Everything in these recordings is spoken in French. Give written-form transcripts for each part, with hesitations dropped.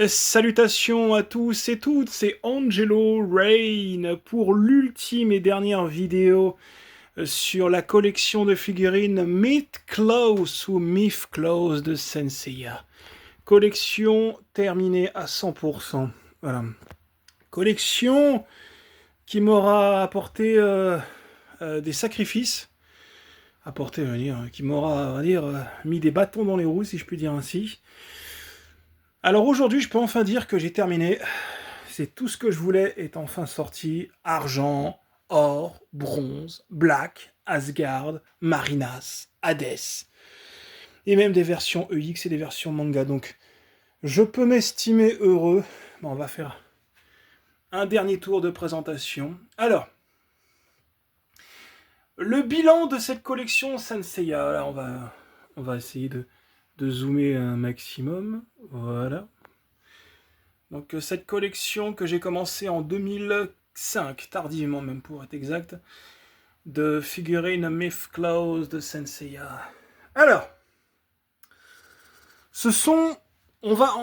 Salutations à tous et toutes, c'est Angelo Rain pour l'ultime et dernière vidéo sur la collection de figurines Myth Close ou Myth Close de Senseiya. Collection terminée à 100%. Voilà. Collection qui m'aura apporté des sacrifices. Apporté, on va dire, qui m'aura, on va dire, mis des bâtons dans les roues, si je puis dire ainsi. Alors aujourd'hui, je peux enfin dire que j'ai terminé. C'est tout ce que je voulais est enfin sorti. Argent, or, bronze, black, Asgard, Marinas, Hades. Et même des versions EX et des versions manga. Donc je peux m'estimer heureux. Bon, on va faire un dernier tour de présentation. Alors, le bilan de cette collection Senseiya. Là, on va essayer de zoomer un maximum. Voilà. Donc cette collection que j'ai commencé en 2005, tardivement même pour être exact, de figurines Myth Close de Senseiya. Alors, ce sont... On va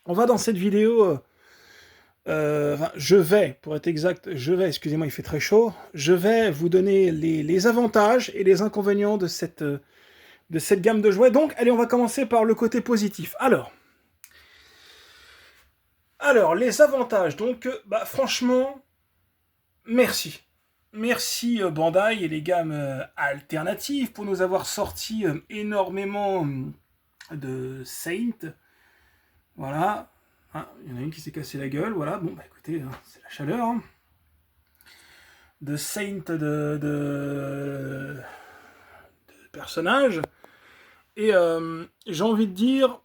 dans cette vidéo... pour être exact, excusez-moi, il fait très chaud, je vais vous donner les avantages et les inconvénients de cette gamme de jouets. Donc, allez, on va commencer par le côté positif. Alors, les avantages, donc, franchement, merci. Merci Bandai et les gammes alternatives pour nous avoir sorti énormément de Saint. Voilà. Ah, il y en a une qui s'est cassé la gueule, voilà. Bon, bah écoutez, hein, c'est la chaleur. Hein. De Saint de personnages. Et j'ai envie de dire,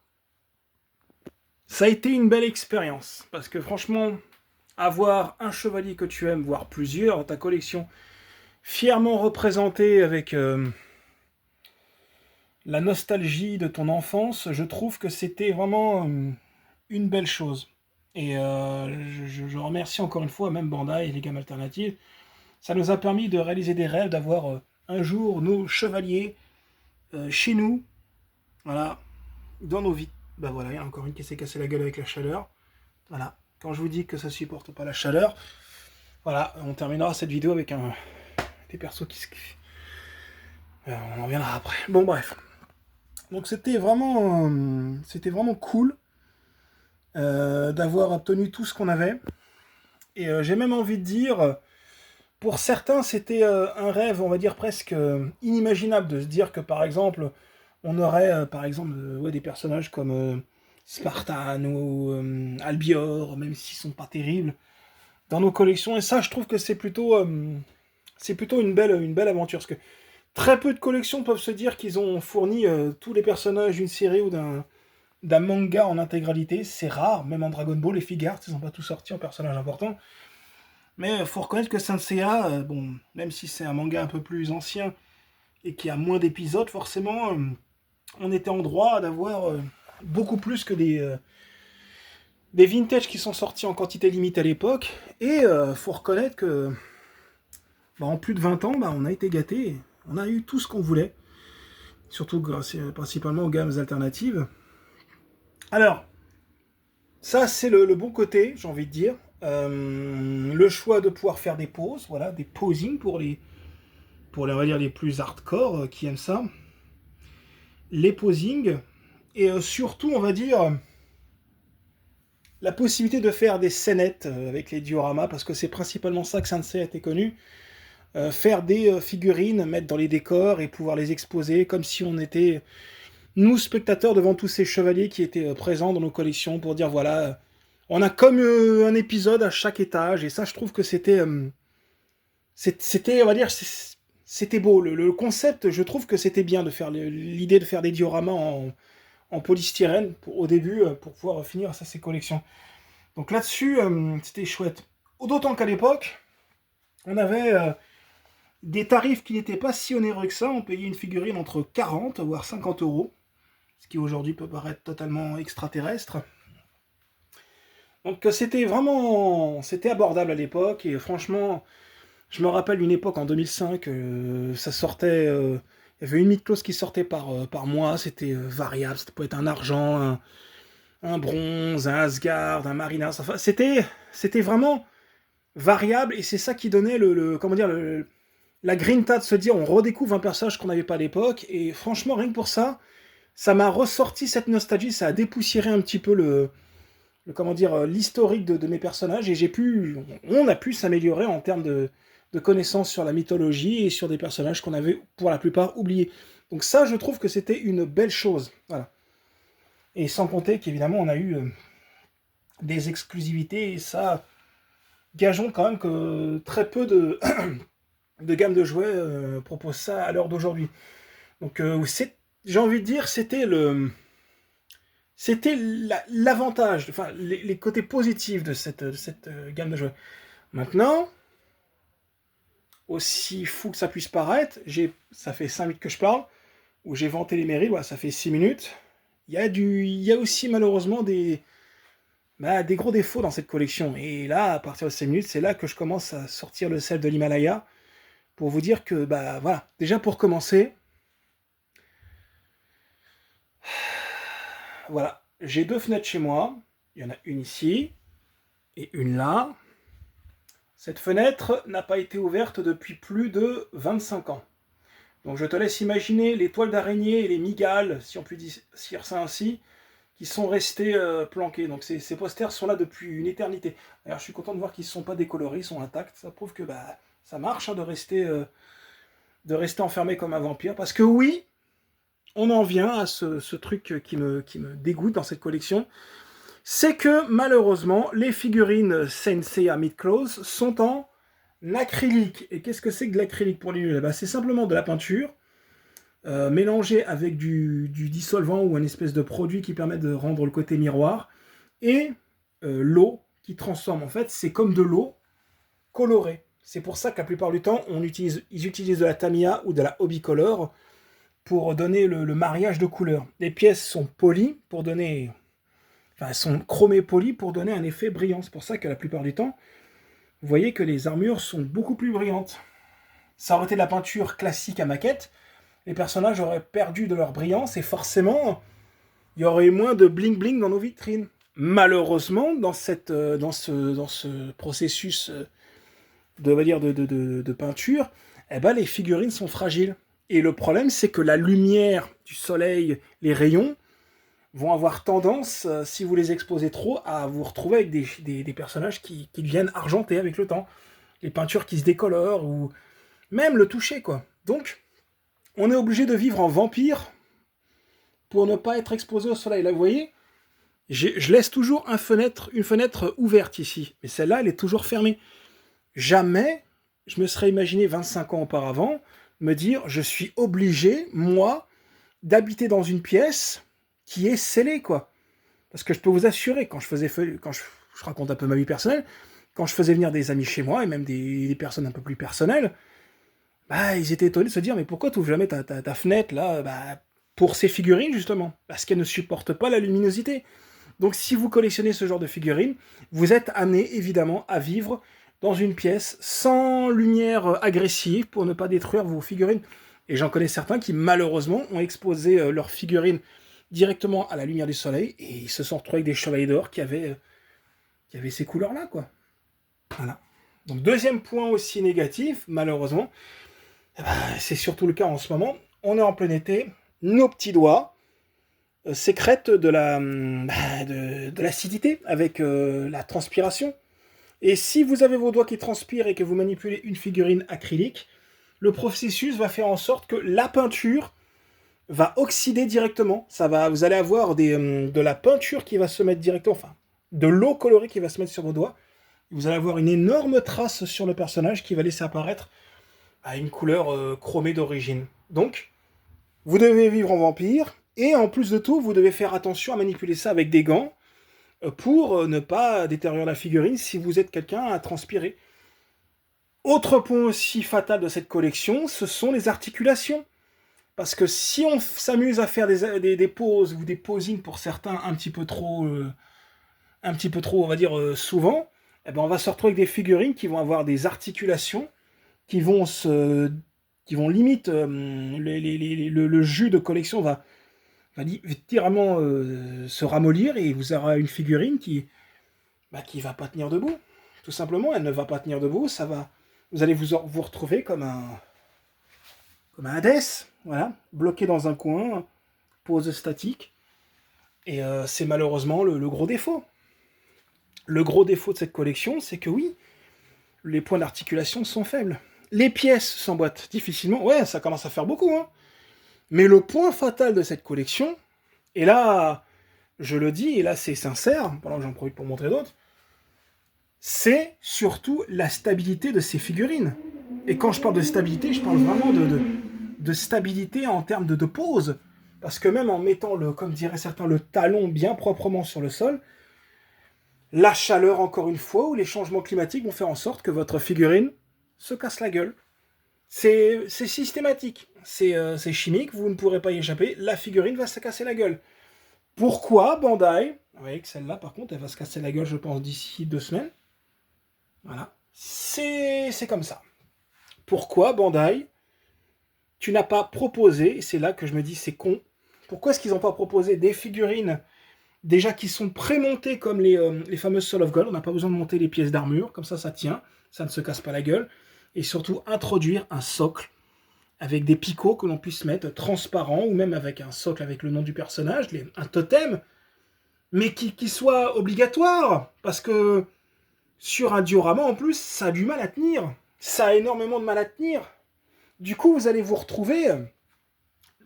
ça a été une belle expérience. Parce que franchement, avoir un chevalier que tu aimes, voire plusieurs, dans ta collection, fièrement représenté avec la nostalgie de ton enfance, je trouve que c'était vraiment une belle chose. Et je remercie encore une fois même Bandai et les gammes alternatives. Ça nous a permis de réaliser des rêves, d'avoir un jour nos chevaliers chez nous, voilà, dans nos vies. Ben voilà, il y en a encore une qui s'est cassée la gueule avec la chaleur. Voilà, quand je vous dis que ça supporte pas la chaleur, voilà, on terminera cette vidéo avec des persos qui se... on en reviendra après. Bon bref. Donc c'était vraiment cool d'avoir obtenu tout ce qu'on avait. Et j'ai même envie de dire, pour certains, c'était un rêve, on va dire presque inimaginable de se dire que par exemple, on aurait par exemple ouais, des personnages comme Spartan ou Albior, même s'ils sont pas terribles, dans nos collections. Et ça, je trouve que c'est plutôt une belle aventure. Parce que très peu de collections peuvent se dire qu'ils ont fourni tous les personnages d'une série ou d'un manga en intégralité. C'est rare, même en Dragon Ball, les Figures, ils n'ont pas tous sorti en personnages importants. Mais il faut reconnaître que Senseiya, bon, même si c'est un manga un peu plus ancien et qui a moins d'épisodes, forcément, on était en droit d'avoir beaucoup plus que des vintage qui sont sortis en quantité limitée à l'époque. Et faut reconnaître que en plus de 20 ans, on a été gâtés. On a eu tout ce qu'on voulait. Surtout grâce principalement aux gammes alternatives. Alors, ça c'est le bon côté, j'ai envie de dire. Le choix de pouvoir faire des poses, voilà, des posings pour on va dire, les plus hardcore qui aiment ça. Les posings. Et surtout, on va dire, la possibilité de faire des scénettes avec les dioramas, parce que c'est principalement ça que Sensei a été connu. Faire des figurines, mettre dans les décors et pouvoir les exposer comme si on était, nous, spectateurs, devant tous ces chevaliers qui étaient présents dans nos collections pour dire, voilà, on a comme un épisode à chaque étage, et ça, je trouve que c'était, on va dire, c'était beau. Le concept, je trouve que c'était bien de faire l'idée de faire des dioramas en polystyrène au début pour pouvoir finir ces collections. Donc là-dessus, c'était chouette. D'autant qu'à l'époque, on avait des tarifs qui n'étaient pas si onéreux que ça. On payait une figurine entre 40 voire 50 euros, ce qui aujourd'hui peut paraître totalement extraterrestre. Donc c'était abordable à l'époque, et franchement, je me rappelle d'une époque en 2005, ça sortait, il Il y avait une mythos qui sortait par mois, c'était variable, c'était peut être un argent, un bronze, un Asgard, un Marinas, enfin, c'était vraiment variable, et c'est ça qui donnait comment dire, la grinta de se dire, on redécouvre un personnage qu'on n'avait pas à l'époque, et franchement, rien que pour ça, ça m'a ressorti cette nostalgie, ça a dépoussiéré un petit peu comment dire, l'historique de mes personnages, et on a pu s'améliorer en termes de connaissances sur la mythologie et sur des personnages qu'on avait pour la plupart oubliés. Donc ça, je trouve que c'était une belle chose. Voilà. Et sans compter qu'évidemment, on a eu des exclusivités, et ça, gageons quand même que très peu de gammes de jouets proposent ça à l'heure d'aujourd'hui. Donc j'ai envie de dire, c'était l'avantage, enfin les côtés positifs de cette gamme de jouets. Maintenant, aussi fou que ça puisse paraître, ça fait 5 minutes que je parle, où j'ai vanté les mérites, voilà, ça fait 6 minutes. Il y a aussi malheureusement des gros défauts dans cette collection. Et là, à partir de 6 minutes, c'est là que je commence à sortir le sel de l'Himalaya, pour vous dire que, voilà, déjà pour commencer, voilà, j'ai 2 fenêtres chez moi, il y en a une ici, et une là. Cette fenêtre n'a pas été ouverte depuis plus de 25 ans. Donc je te laisse imaginer les toiles d'araignée et les mygales, si on peut dire ça ainsi, qui sont restés planqués. Donc ces posters sont là depuis une éternité. D'ailleurs, je suis content de voir qu'ils ne sont pas décolorés, ils sont intacts. Ça prouve que ça marche de rester enfermé comme un vampire. Parce que oui, on en vient à ce truc qui me dégoûte dans cette collection. C'est que malheureusement, les figurines Sensei à Midclose sont en acrylique. Et qu'est-ce que c'est que de l'acrylique pour les nuls? C'est simplement de la peinture mélangée avec du dissolvant ou un espèce de produit qui permet de rendre le côté miroir, et l'eau qui transforme. En fait, c'est comme de l'eau colorée. C'est pour ça que la plupart du temps, ils utilisent de la Tamiya ou de la Hobbycolor pour donner le mariage de couleurs. Les pièces sont polies pour donner... Enfin, elles sont chromées polies pour donner un effet brillant. C'est pour ça que la plupart du temps, vous voyez que les armures sont beaucoup plus brillantes. Ça aurait été de la peinture classique à maquette, les personnages auraient perdu de leur brillance, et forcément, il y aurait moins de bling-bling dans nos vitrines. Malheureusement, dans ce processus de peinture, les figurines sont fragiles. Et le problème, c'est que la lumière du soleil, les rayons, vont avoir tendance, si vous les exposez trop, à vous retrouver avec des personnages qui deviennent argentés avec le temps. Les peintures qui se décolorent, ou même le toucher, quoi. Donc, on est obligé de vivre en vampire pour ne pas être exposé au soleil. Là, vous voyez, je laisse toujours une fenêtre ouverte ici. Mais celle-là, elle est toujours fermée. Jamais je me serais imaginé 25 ans auparavant me dire, je suis obligé, moi, d'habiter dans une pièce qui est scellée, quoi. Parce que je peux vous assurer, quand je raconte un peu ma vie personnelle, quand je faisais venir des amis chez moi, et même des personnes un peu plus personnelles, ils étaient étonnés de se dire, mais pourquoi tu ouvres jamais ta fenêtre, là, pour ces figurines, justement, parce qu'elles ne supportent pas la luminosité. Donc si vous collectionnez ce genre de figurines, vous êtes amené, évidemment, à vivre dans une pièce sans lumière agressive pour ne pas détruire vos figurines. Et j'en connais certains qui, malheureusement, ont exposé leurs figurines directement à la lumière du soleil, et ils se sont retrouvés avec des chevaliers d'or qui avaient ces couleurs-là, quoi. Voilà. Donc deuxième point aussi négatif, malheureusement, c'est surtout le cas en ce moment, on est en plein été, nos petits doigts sécrètent de l'acidité avec la transpiration. Et si vous avez vos doigts qui transpirent et que vous manipulez une figurine acrylique, le processus va faire en sorte que la peinture va oxyder directement. Vous allez avoir de la peinture qui va se mettre directement, enfin, de l'eau colorée qui va se mettre sur vos doigts. Vous allez avoir une énorme trace sur le personnage qui va laisser apparaître une couleur chromée d'origine. Donc, vous devez vivre en vampire, et en plus de tout, vous devez faire attention à manipuler ça avec des gants pour ne pas détériorer la figurine si vous êtes quelqu'un à transpirer. Autre point aussi fatal de cette collection, ce sont les articulations. Parce que si on s'amuse à faire des poses ou des posings pour certains un petit peu trop, on va dire, souvent, on va se retrouver avec des figurines qui vont avoir des articulations qui vont se qui vont limite le jus de collection va littéralement se ramollir et vous aurez une figurine qui va pas tenir debout. Tout simplement, elle ne va pas tenir debout. Vous allez vous retrouver comme un Hades, voilà, bloqué dans un coin, pose statique. Et c'est malheureusement le gros défaut. Le gros défaut de cette collection, c'est que oui, les points d'articulation sont faibles. Les pièces s'emboîtent difficilement. Ouais, ça commence à faire beaucoup, hein. Mais le point fatal de cette collection, et là, je le dis, et là c'est sincère, pendant que j'en profite pour montrer d'autres, c'est surtout la stabilité de ces figurines. Et quand je parle de stabilité, je parle vraiment de stabilité en termes de pose. Parce que même en mettant, comme diraient certains, le talon bien proprement sur le sol, la chaleur, encore une fois, ou les changements climatiques vont faire en sorte que votre figurine se casse la gueule. C'est systématique, c'est chimique, vous ne pourrez pas y échapper, la figurine va se casser la gueule. Pourquoi Bandai, vous voyez que celle-là par contre, elle va se casser la gueule je pense d'ici 2 semaines. Voilà, c'est comme ça. Pourquoi Bandai, tu n'as pas proposé, et c'est là que je me dis c'est con, pourquoi est-ce qu'ils n'ont pas proposé des figurines déjà qui sont pré-montées comme les fameuses Soul of Gold, on n'a pas besoin de monter les pièces d'armure, comme ça tient, ça ne se casse pas la gueule, et surtout introduire un socle avec des picots que l'on puisse mettre transparents, ou même avec un socle avec le nom du personnage, un totem, mais qui soit obligatoire, parce que sur un diorama en plus, ça a du mal à tenir, ça a énormément de mal à tenir. Du coup, vous allez vous retrouver,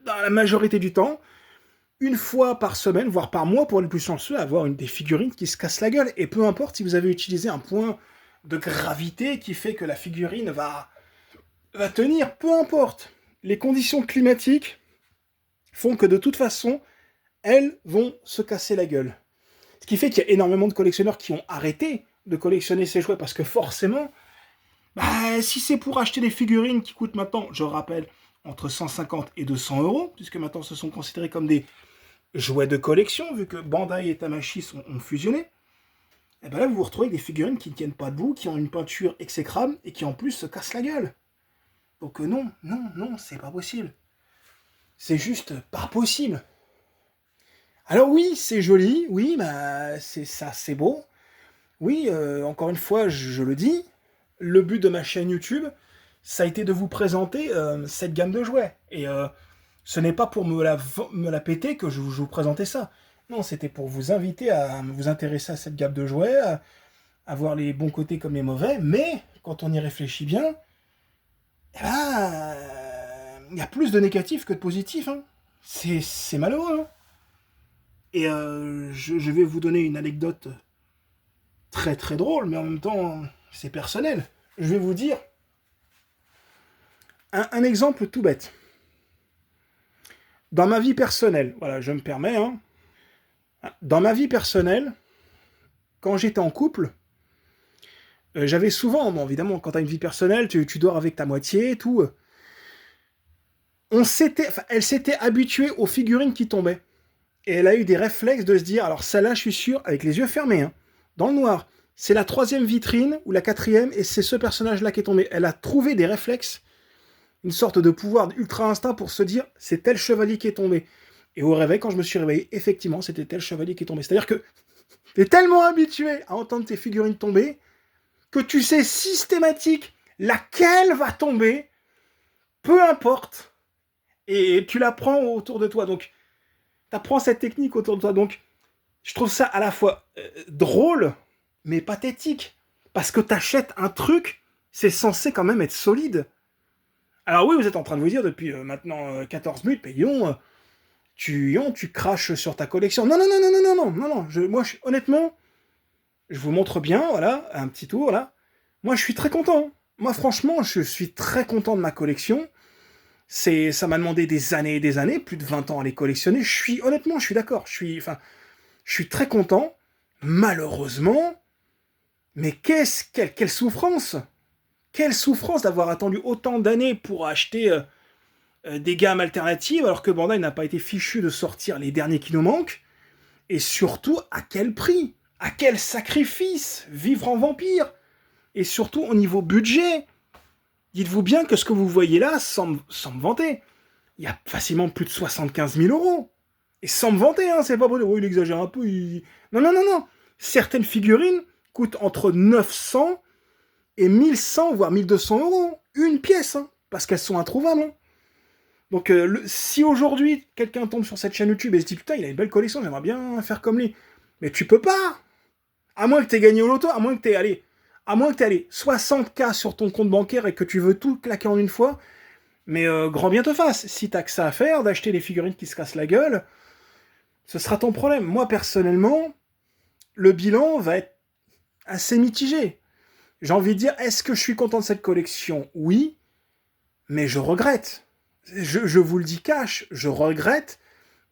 dans la majorité du temps, une fois par semaine, voire par mois, pour les plus chanceux, à avoir des figurines qui se cassent la gueule. Et peu importe si vous avez utilisé un point de gravité qui fait que la figurine va tenir, peu importe. Les conditions climatiques font que de toute façon, elles vont se casser la gueule. Ce qui fait qu'il y a énormément de collectionneurs qui ont arrêté de collectionner ces jouets parce que forcément, si c'est pour acheter des figurines qui coûtent maintenant, je rappelle, entre 150 et 200 euros, puisque maintenant ce sont considérés comme des jouets de collection, vu que Bandai et Tamashii ont fusionné, et là vous vous retrouvez avec des figurines qui ne tiennent pas debout, qui ont une peinture exécrable et qui en plus se cassent la gueule. Donc non, c'est pas possible. C'est juste pas possible. Alors oui, c'est joli, oui, c'est beau. Oui, encore une fois, je le dis, le but de ma chaîne YouTube, ça a été de vous présenter cette gamme de jouets. Et ce n'est pas pour me la péter que je vous présentais ça. Non, c'était pour vous inviter à vous intéresser à cette gamme de jouets, à voir les bons côtés comme les mauvais, mais quand on y réfléchit bien, il y a plus de négatifs que de positifs. Hein. C'est malheureux. Hein. Et je vais vous donner une anecdote très très drôle, mais en même temps, c'est personnel. Je vais vous dire un exemple tout bête. Dans ma vie personnelle, voilà, je me permets, hein, dans ma vie personnelle, quand j'étais en couple, j'avais souvent, bon, évidemment, quand tu as une vie personnelle, tu dors avec ta moitié et tout. Elle s'était habituée aux figurines qui tombaient. Et elle a eu des réflexes de se dire, alors celle-là, je suis sûr, avec les yeux fermés, hein, dans le noir, c'est la 3e vitrine ou la 4e, et c'est ce personnage-là qui est tombé. Elle a trouvé des réflexes, une sorte de pouvoir ultra instinct pour se dire, c'est tel chevalier qui est tombé. Et au réveil, quand je me suis réveillé, effectivement, c'était tel chevalier qui est tombé. C'est-à-dire que tu es tellement habitué à entendre tes figurines tomber que tu sais systématique laquelle va tomber, peu importe, et tu la prends autour de toi. Donc, tu apprends cette technique autour de toi. Donc, je trouve ça à la fois drôle, mais pathétique. Parce que tu achètes un truc, c'est censé quand même être solide. Alors oui, vous êtes en train de vous dire depuis maintenant 14 minutes, payons, tu craches sur ta collection. Non. Moi, honnêtement, je vous montre bien, voilà, un petit tour, là. Moi, je suis très content. Moi, franchement, je suis très content de ma collection. Ça m'a demandé des années et des années, plus de 20 ans à les collectionner. Honnêtement, je suis d'accord. Je suis très content. Malheureusement, mais quelle souffrance! Quelle souffrance d'avoir attendu autant d'années pour acheter des gammes alternatives, alors que Bandai n'a pas été fichu de sortir les derniers qui nous manquent. Et surtout, à quel prix? À quel sacrifice? Vivre en vampire? Et surtout, au niveau budget, Dites-vous bien que ce que vous voyez là, sans me vanter, il y a facilement plus de 75 000 euros. Et sans me vanter, hein, c'est pas pour dire, oh, il exagère un peu. Non, non, non, non. Certaines figurines coûtent entre 900 et 1100, voire 1200 euros. Une pièce, hein, parce qu'elles sont introuvables. Hein. Donc, si aujourd'hui, quelqu'un tombe sur cette chaîne YouTube et se dit, putain, il a une belle collection, j'aimerais bien faire comme lui. Mais tu peux pas. À moins que tu aies gagné au loto, à moins que tu aies allé 60K sur ton compte bancaire et que tu veux tout claquer en une fois, mais grand bien te fasse. Si t'as que ça à faire, d'acheter les figurines qui se cassent la gueule, ce sera ton problème. Moi, personnellement, le bilan va être assez mitigé. J'ai envie de dire, est-ce que je suis content de cette collection? Oui, mais je regrette. Je vous le dis cash, je regrette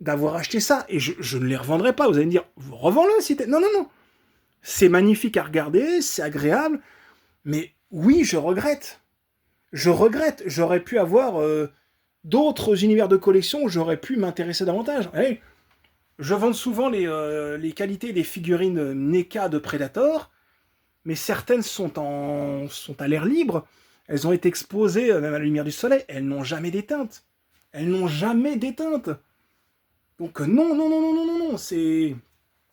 d'avoir acheté ça. Et je ne les revendrai pas. Vous allez me dire, revends-le si t'es... Non, non, non. C'est magnifique à regarder, c'est agréable, mais oui, je regrette. Je regrette. J'aurais pu avoir d'autres univers de collection où j'aurais pu m'intéresser davantage. Allez, je vends souvent les qualités des figurines NECA de Predator, mais certaines sont à l'air libre. Elles ont été exposées même à la lumière du soleil. Elles n'ont jamais d'éteinte. Elles n'ont jamais d'éteinte. Donc non, non, non, non, non, non, non, c'est...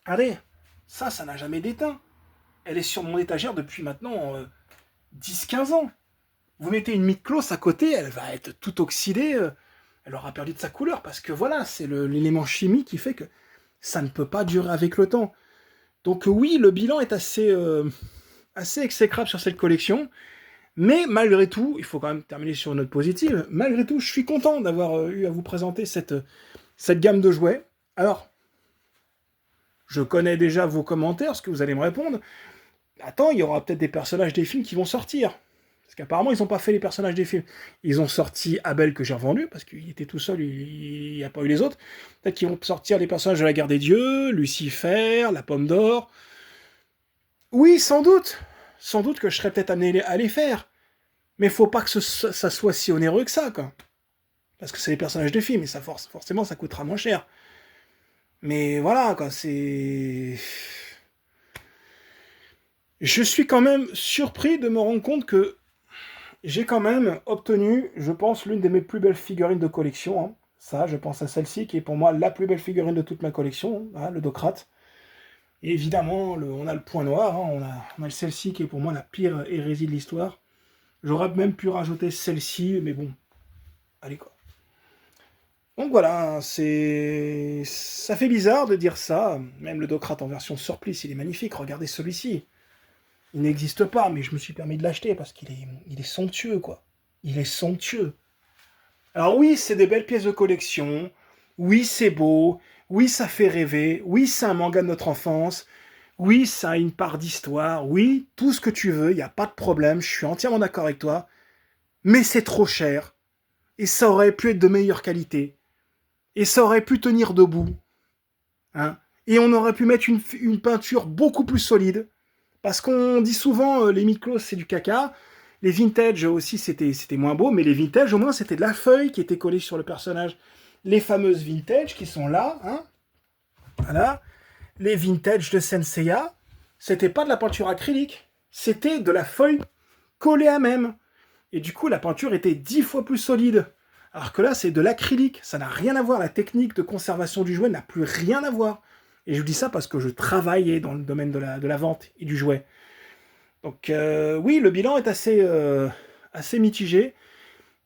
Allez, ça n'a jamais d'éteint. Elle est sur mon étagère depuis maintenant 10-15 ans. Vous mettez une Mythos à côté, elle va être toute oxydée, elle aura perdu de sa couleur, parce que voilà, c'est l'élément chimique qui fait que ça ne peut pas durer avec le temps. Donc oui, le bilan est assez exécrable sur cette collection, mais malgré tout, il faut quand même terminer sur une note positive, malgré tout, je suis content d'avoir eu à vous présenter cette gamme de jouets. Alors, je connais déjà vos commentaires, ce que vous allez me répondre. Attends, il y aura peut-être des personnages des films qui vont sortir. Parce qu'apparemment, ils n'ont pas fait les personnages des films. Ils ont sorti Abel, que j'ai revendu, parce qu'il était tout seul, il n'y a pas eu les autres. Peut-être qu'ils vont sortir les personnages de la Guerre des Dieux, Lucifer, la Pomme d'Or. Oui, sans doute. Sans doute que je serais peut-être amené à les faire. Mais faut pas que ça soit si onéreux que ça, quoi. Parce que c'est les personnages des films, et ça forcément, ça coûtera moins cher. Mais voilà, quoi, c'est... Je suis quand même surpris de me rendre compte que j'ai quand même obtenu, je pense, l'une de mes plus belles figurines de collection. Hein. Ça, je pense à celle-ci, qui est pour moi la plus belle figurine de toute ma collection, hein, le Docrate. Et évidemment, on a le point noir, hein, on a celle-ci qui est pour moi la pire hérésie de l'histoire. J'aurais même pu rajouter celle-ci, mais bon, allez quoi. Donc voilà, ça fait bizarre de dire ça. Même le Docrate en version surplice, il est magnifique. Regardez celui-ci. Il n'existe pas, mais je me suis permis de l'acheter parce qu'il est somptueux, quoi. Il est somptueux. Alors oui, c'est des belles pièces de collection. Oui, c'est beau. Oui, ça fait rêver. Oui, c'est un manga de notre enfance. Oui, ça a une part d'histoire. Oui, tout ce que tu veux, il n'y a pas de problème. Je suis entièrement d'accord avec toi. Mais c'est trop cher. Et ça aurait pu être de meilleure qualité. Et ça aurait pu tenir debout. Hein. Et on aurait pu mettre une peinture beaucoup plus solide. Parce qu'on dit souvent, les Mythos, c'est du caca. Les vintage aussi, c'était moins beau. Mais les vintage, au moins, c'était de la feuille qui était collée sur le personnage. Les fameuses vintage qui sont là. Hein. Voilà. Les vintage de Senseiya, c'était pas de la peinture acrylique. C'était de la feuille collée à même. Et du coup, la peinture était 10 fois plus solide. Alors que là, c'est de l'acrylique. Ça n'a rien à voir. La technique de conservation du jouet n'a plus rien à voir. Et je vous dis ça parce que je travaillais dans le domaine de la vente et du jouet. Donc oui, le bilan est assez mitigé.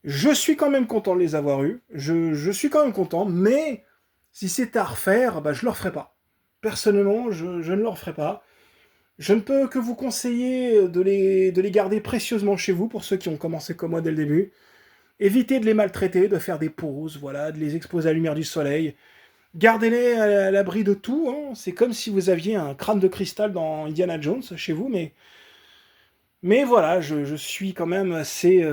Je suis quand même content de les avoir eus. Je suis quand même content, mais si c'était à refaire, bah, je ne le referai pas. Personnellement, je ne le referai pas. Je ne peux que vous conseiller de les garder précieusement chez vous, pour ceux qui ont commencé comme moi dès le début. Évitez de les maltraiter, de faire des pauses, voilà, de les exposer à la lumière du soleil. Gardez-les à l'abri de tout. Hein. C'est comme si vous aviez un crâne de cristal dans Indiana Jones chez vous, mais voilà, je suis quand même assez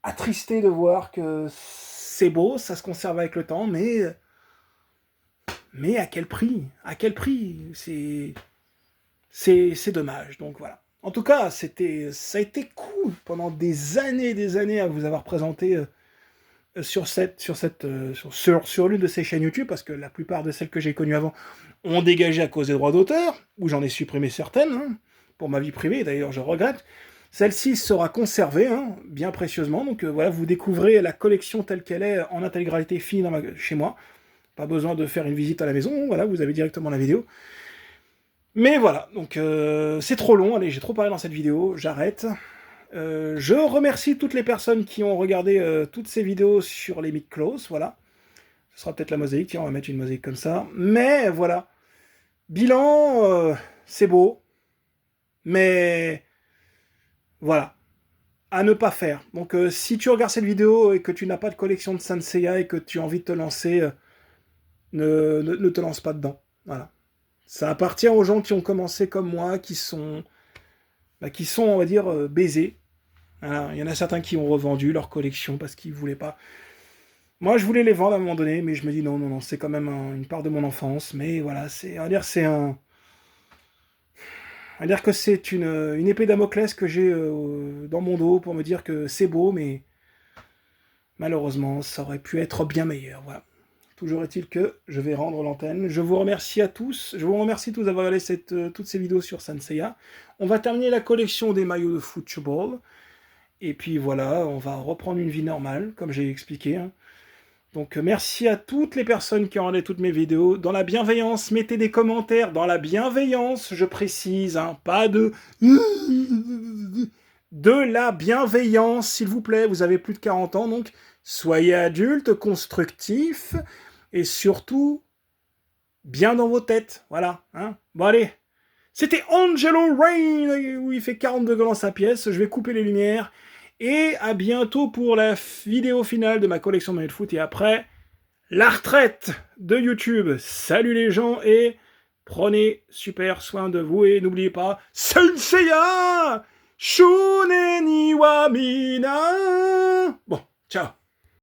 attristé de voir que c'est beau, ça se conserve avec le temps, mais à quel prix? À quel prix? C'est dommage. Donc voilà. En tout cas, ça a été cool pendant des années à vous avoir présenté sur l'une de ces chaînes YouTube, parce que la plupart de celles que j'ai connues avant ont dégagé à cause des droits d'auteur, ou j'en ai supprimé certaines, hein, pour ma vie privée, d'ailleurs je regrette. Celle-ci sera conservée, hein, bien précieusement. Donc voilà, vous découvrez la collection telle qu'elle est en intégralité finie chez moi. Pas besoin de faire une visite à la maison, voilà, vous avez directement la vidéo. Mais voilà, donc c'est trop long, allez, j'ai trop parlé dans cette vidéo, j'arrête. Je remercie toutes les personnes qui ont regardé toutes ces vidéos sur les mic close, voilà. Ce sera peut-être la mosaïque, tiens, on va mettre une mosaïque comme ça. Mais voilà, bilan, c'est beau, mais voilà, à ne pas faire. Donc si tu regardes cette vidéo et que tu n'as pas de collection de Saint Seiya et que tu as envie de te lancer, ne te lance pas dedans, voilà. Ça appartient aux gens qui ont commencé comme moi, qui sont, on va dire, baisés. Voilà. Il y en a certains qui ont revendu leur collection parce qu'ils ne voulaient pas. Moi, je voulais les vendre à un moment donné, mais je me dis non, non, non, c'est quand même une part de mon enfance. Mais voilà, on va dire, on va dire que c'est une épée Damoclès que j'ai dans mon dos pour me dire que c'est beau, mais malheureusement, ça aurait pu être bien meilleur. Voilà. Toujours est-il que je vais rendre l'antenne. Je vous remercie à tous. Je vous remercie tous d'avoir regardé toutes ces vidéos sur Saint Seiya. On va terminer la collection des maillots de football. Et puis voilà, on va reprendre une vie normale, comme j'ai expliqué. Hein. Donc merci à toutes les personnes qui ont regardé toutes mes vidéos. Dans la bienveillance, mettez des commentaires. Dans la bienveillance, je précise, hein, pas de... De la bienveillance, s'il vous plaît. Vous avez plus de 40 ans, donc soyez adultes, constructifs. Et surtout, bien dans vos têtes. Voilà. Hein. Bon, allez. C'était Angelo Rain, où il fait 40 degrés dans sa pièce. Je vais couper les lumières. Et à bientôt pour la vidéo finale de ma collection de maillots de foot. Et après, la retraite de YouTube. Salut les gens et prenez super soin de vous. Et n'oubliez pas, Saint Seiya Shuneni wa mina. Bon.